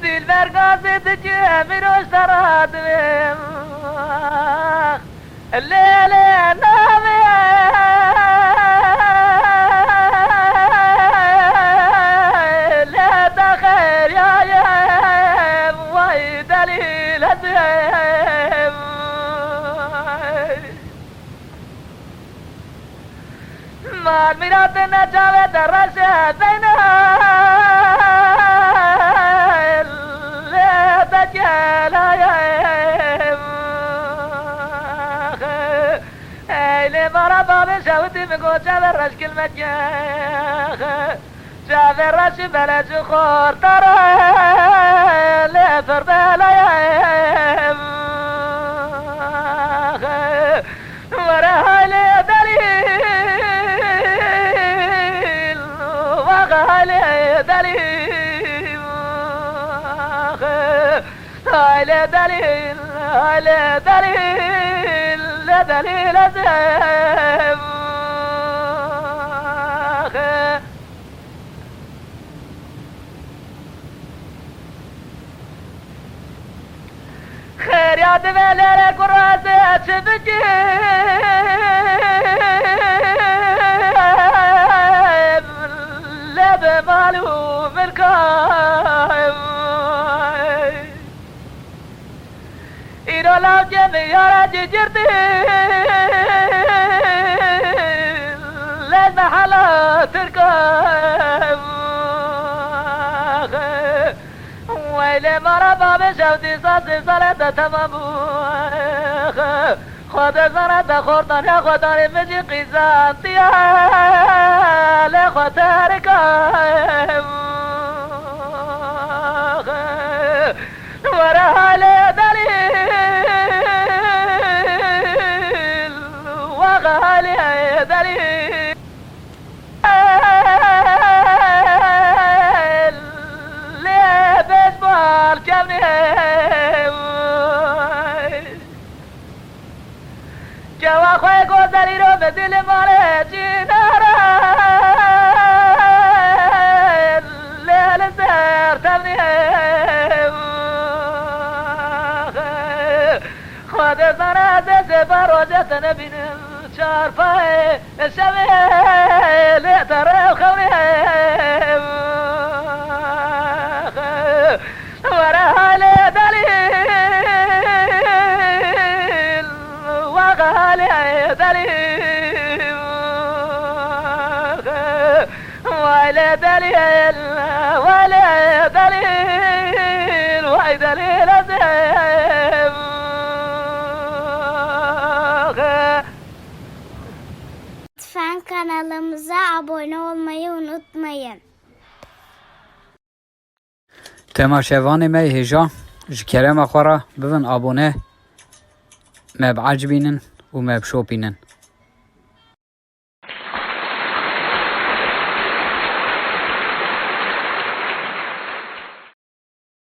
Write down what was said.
دلبر قاصد جامر واشترات الليل نامي لا تخير يا واي دليل ما الميرات نجاوة الرشا بينها لا تجالا يا ايلي مرابا بشاوتي مقو شاف الرش كلمة شاف الرش بلج خور ترى لا فربالا يا وراها لي دليل وغالي دليل هاي دليل هاي دليل لا دليل زين خير يا دبل كراسة شبكي لا بمالو ملكايم إيرو لاو جمي يا راجي جرتي لا محلا تركايم ويلي مرابا بشوتي صاصي صلاة تمامو خود زرد خوردن یا خودان مجی قیزان تیال خودار کام ورحال دلیل وغال دلیل لبس بال جمنی جوا خواه گذری رو به دل ماره جیناره لیل زر تبنیه خود زنه دست براجت نبینم چارپای شبه لیتره خونیه وره حال دلیل وغالي دليل ولا دليل ولا دليل ولا دليل زين Lütfen kanalımıza abone olmayı unutmayın. تماشاوان ما هجا جكرم أخورا بفن أبونه ما بعجبينن وما بشوبينن